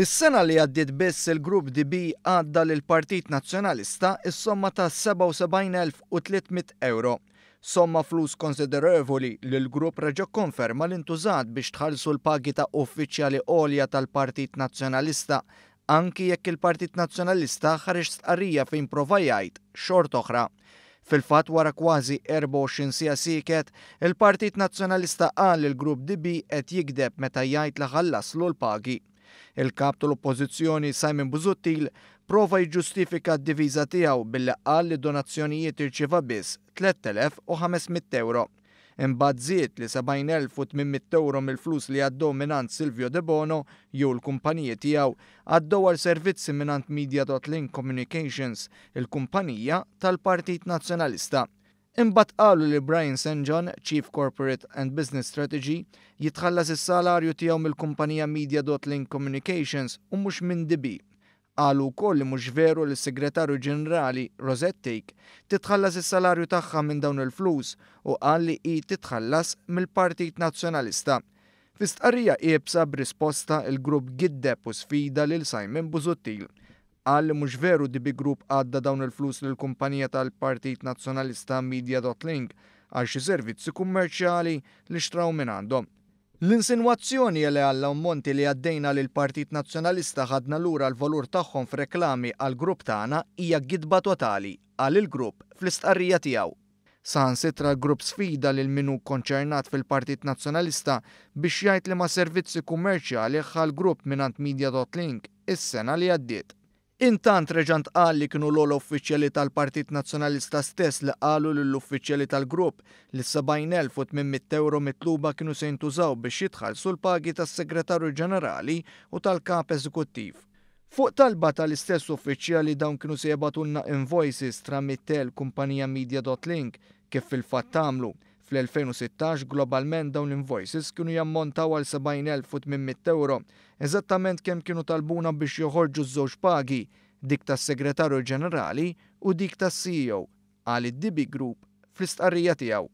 Is-sena li għaddiet biss il-Grupp DB għadda lill-Partit Nazzjonalista is-somma ta' 77,300 euro. Somma flus konsiderevoli li l-grupp reġa' konferma li ntużat biex tħallsu l-pagi ta' uffiċjali għolja tal-Partit Nazzjonalista, anki jekk il-Partit Nazzjonalista ħareġ stqarrija fejn prova jgħid xort oħra. Fil-fatt wara kważi 24 siegħa sieket, il-Partit Nazzjonalista qal li l-Grupp DB qed jikdeb meta jgħid li ħallaslu l-pagi. Il-kap tal-Oppożizzjoni Simon Busuttil prova jiġġustifika d-diviża tiegħu billi qal li donazzjonijiet irċieva biss 3,500 euro. Imbagħad żied li 70,800 euro mill-flus li għaddew minant Silvio De Bono jew l-kumpaniji tiegħu għaddew għal servizzi minant Media.Link Communications, il-kumpanija tal-Partit Nazzjonalista. Imbagħad qalu li Brian St. John, Chief Corporate and Business Strategy, jitħallas is-salarju tiegħu mill-kumpanija Media.Link Communications u mhux minn DB. Qalu wkoll li mhux veru li s-Segretarju Ġenerali Rosette Take titħallas is-salarju tagħha minn dawn il-flus u qal li hi titħallas mill-Partit Nazzjonalista. Fi stqarrija qiebsa b'risposta il-grupp giddeb u sfida lil Simon Busuttil. Qal li mhux veru DB Group għadda dawn il-flus lill-kumpanija tal-Partit Nazzjonalista Media.Link għal xi servizzi kummerċjali li xtraw minn għandhom. L-insinwazzjoni li għall-ammonti li għaddejna lil Partit Nazzjonalista ħadna lura l-valur tagħhom f'reklami għall grupp tagħna hija gidba totali għal il-grupp fl-istqarrija tiegħu. Saħansitra l-grupp sfida lil min hu konċernat fil-Partit Nazzjonalista biex jgħid li ma' servizzi kummerċjali ħal grupp mingħand Media.Link is-sena li għaddiet. Intant reġant qal li kienu l-ogħla uffiċjali tal-Partit Nazzjonalista stess li qalu lill-uffiċjali tal-grupp li 70,800 euro mitluba kienu se jintużaw biex jitħallsu l-pagi tas-Segretarju Ġenerali u tal-Kap Eżekuttiv. Fuq talba tal-istess uffiċjali dawn kienu se jibgħatulna invoices tramittel kumpanija Media.Link kif fil-fatt tagħmlu. Fl-2016 globalment dawn l-invoices kienu jammontaw għal 70,800 euro, eżattament kemm kienu talbuna biex joħorġu ż-żewġ pagi, dik tas-Segretarju Ġenerali u dik tas-CEO, qal id-DB Group fl-istqarrija tiegħu.